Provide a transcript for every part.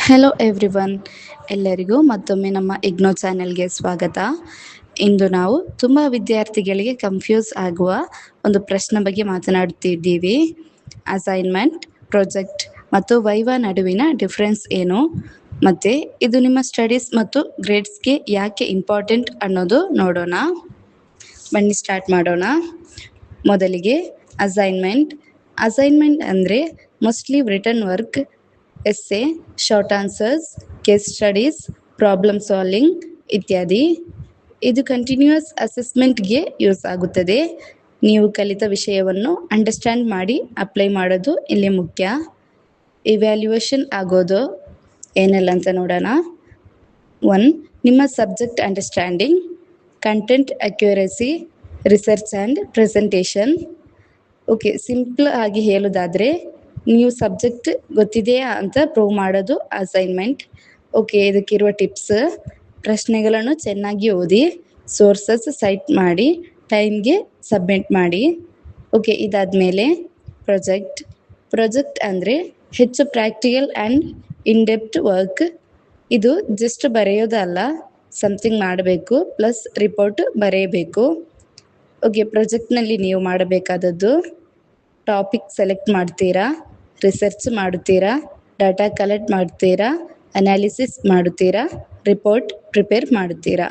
Hello everyone, ಎಲ್ಲರಿಗೂ ಮತ್ತೊಮ್ಮೆ ನಮ್ಮ ಇಗ್ನೋ ಚಾನೆಲ್ಗೆ ಸ್ವಾಗತ. ಇಂದು ನಾವು ತುಂಬ ವಿದ್ಯಾರ್ಥಿಗಳಿಗೆ ಕನ್ಫ್ಯೂಸ್ ಆಗುವ ಒಂದು ಪ್ರಶ್ನೆ ಬಗ್ಗೆ ಮಾತನಾಡುತ್ತಿದ್ದೀವಿ. ಅಸೈನ್ಮೆಂಟ್, ಪ್ರಾಜೆಕ್ಟ್ ಮತ್ತು ವೈವಾ ನಡುವಿನ ಡಿಫ್ರೆನ್ಸ್ ಏನು, ಮತ್ತು ಇದು ನಿಮ್ಮ ಸ್ಟಡೀಸ್ ಮತ್ತು ಗ್ರೇಡ್ಸ್ಗೆ ಯಾಕೆ ಇಂಪಾರ್ಟೆಂಟ್ ಅನ್ನೋದು ನೋಡೋಣ. ಬನ್ನಿ ಸ್ಟಾರ್ಟ್ ಮಾಡೋಣ. ಮೊದಲಿಗೆ ಅಸೈನ್ಮೆಂಟ್ ಅಂದರೆ mostly return work, essay, short answers, case studies, problem solving ಇತ್ಯಾದಿ. ಇದು ಕಂಟಿನ್ಯೂಯಸ್ ಅಸೆಸ್ಮೆಂಟ್ಗೆ ಯೂಸ್ ಆಗುತ್ತದೆ. ನೀವು ಕಲಿತ ವಿಷಯವನ್ನು ಅಂಡರ್ಸ್ಟ್ಯಾಂಡ್ ಮಾಡಿ ಅಪ್ಲೈ ಮಾಡೋದು ಇಲ್ಲಿ ಮುಖ್ಯ. ಇವ್ಯಾಲ್ಯೂಯೇಷನ್ ಆಗೋದು ಏನೆಲ್ಲ ಅಂತ ನೋಡೋಣ. 1. ನಿಮ್ಮ subject understanding, content accuracy, research and presentation. Okay, simple ಆಗಿ ಹೇಳೋದಾದರೆ ನೀವು ಸಬ್ಜೆಕ್ಟ್ ಗೊತ್ತಿದೆಯಾ ಅಂತ ಪ್ರೂವ್ ಮಾಡೋದು ಅಸೈನ್ಮೆಂಟ್. ಓಕೆ, ಇದಕ್ಕಿರುವ ಟಿಪ್ಸ್: ಪ್ರಶ್ನೆಗಳನ್ನು ಚೆನ್ನಾಗಿ ಓದಿ, ಸೋರ್ಸಸ್ ಸೈಟ್ ಮಾಡಿ, ಟೈಮ್ಗೆ ಸಬ್ಮಿಟ್ ಮಾಡಿ. ಓಕೆ, ಇದಾದಮೇಲೆ ಪ್ರಾಜೆಕ್ಟ್ ಅಂದರೆ ಹೆಚ್ಚು ಪ್ರಾಕ್ಟಿಕಲ್ ಆ್ಯಂಡ್ ಇನ್ಡೆಪ್ತ್ ವರ್ಕ್. ಇದು ಜಸ್ಟ್ ಬರೆಯೋದಲ್ಲ, ಸಮಥಿಂಗ್ ಮಾಡಬೇಕು, ಪ್ಲಸ್ ರಿಪೋರ್ಟ್ ಬರೆಯಬೇಕು. ಓಕೆ, ಪ್ರಾಜೆಕ್ಟ್ನಲ್ಲಿ ನೀವು ಮಾಡಬೇಕಾದದ್ದು: ಟಾಪಿಕ್ ಸೆಲೆಕ್ಟ್ ಮಾಡ್ತೀರಾ, ರಿಸರ್ಚ್ ಮಾಡುತ್ತೀರಾ, ಡಾಟಾ ಕಲೆಕ್ಟ್ ಮಾಡ್ತೀರಾ, ಅನಾಲಿಸಿಸ್ ಮಾಡುತ್ತೀರಾ, ರಿಪೋರ್ಟ್ ಪ್ರಿಪೇರ್ ಮಾಡುತ್ತೀರಾ.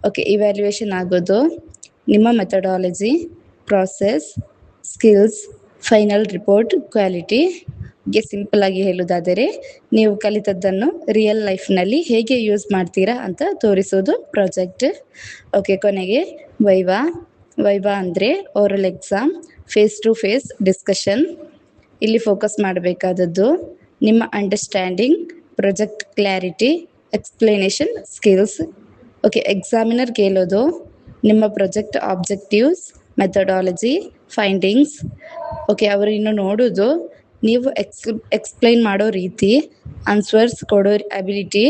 ಓಕೆ, ಇವ್ಯಾಲ್ಯೂಯೇಷನ್ ಆಗೋದು ನಿಮ್ಮ methodology, process, skills, final report quality. Simple ಆಗಿ ಹೇಳೋದಾದರೆ ನೀವು ಕಲಿತದ್ದನ್ನು ರಿಯಲ್ ಲೈಫ್ನಲ್ಲಿ ಹೇಗೆ ಯೂಸ್ ಮಾಡ್ತೀರಾ ಅಂತ ತೋರಿಸೋದು ಪ್ರಾಜೆಕ್ಟ್. ಓಕೆ, ಕೊನೆಗೆ ವೈವಾ ಅಂದರೆ oral exam, face to face discussion. ಇಲ್ಲಿ ಫೋಕಸ್ ಮಾಡಬೇಕಾದದ್ದು ನಿಮ್ಮ understanding, project clarity, explanation skills. Okay, examiner ಕೇಳೋದು ನಿಮ್ಮ project objectives, methodology, findings. Okay, ಅವರು ಇನ್ನು ನೋಡೋದು ನೀವು ಎಕ್ಸ್ಪ್ಲೈನ್ ಮಾಡೋ ರೀತಿ, ಆನ್ಸರ್ಸ್ ಕೊಡೋ ability,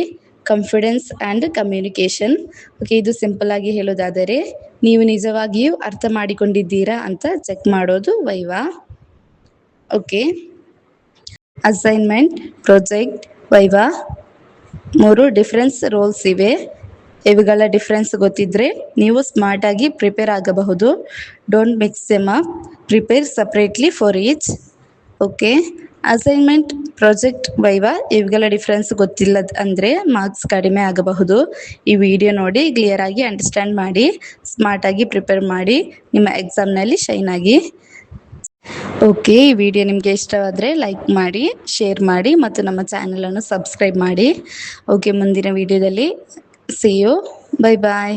confidence and communication. Okay, ಇದು ಸಿಂಪಲ್ ಆಗಿ ಹೇಳೋದಾದರೆ ನೀವು ನಿಜವಾಗಿಯೂ ಅರ್ಥ ಮಾಡಿಕೊಂಡಿದ್ದೀರಾ ಅಂತ ಚೆಕ್ ಮಾಡೋದು viva. Okay, assignment, project, viva 3 difference roles ಇವೆ. ಇವುಗಳ ಡಿಫ್ರೆನ್ಸ್ ಗೊತ್ತಿದ್ದರೆ ನೀವು ಸ್ಮಾರ್ಟಾಗಿ ಪ್ರಿಪೇರ್ ಆಗಬಹುದು. Don't mix them up, prepare separately for each. Okay, assignment, project, viva ಇವುಗಳ ಡಿಫ್ರೆನ್ಸ್ ಗೊತ್ತಿಲ್ಲದ ಅಂದರೆ ಮಾರ್ಕ್ಸ್ ಕಡಿಮೆ ಆಗಬಹುದು. ಈ ವಿಡಿಯೋ ನೋಡಿ ಕ್ಲಿಯರ್ ಆಗಿ ಅಂಡರ್ಸ್ಟ್ಯಾಂಡ್ ಮಾಡಿ, ಸ್ಮಾರ್ಟಾಗಿ ಪ್ರಿಪೇರ್ ಮಾಡಿ, ನಿಮ್ಮ ಎಕ್ಸಾಮ್ನಲ್ಲಿ ಶೈನ್ ಆಗಿ. ಓಕೆ, ಈ ವಿಡಿಯೋ ನಿಮಗೆ ಇಷ್ಟವಾದರೆ ಲೈಕ್ ಮಾಡಿ, ಶೇರ್ ಮಾಡಿ ಮತ್ತು ನಮ್ಮ ಚಾನಲನ್ನು ಸಬ್ಸ್ಕ್ರೈಬ್ ಮಾಡಿ. ಓಕೆ, ಮುಂದಿನ ವಿಡಿಯೋದಲ್ಲಿ ಸಿ ಯು. Bye bye.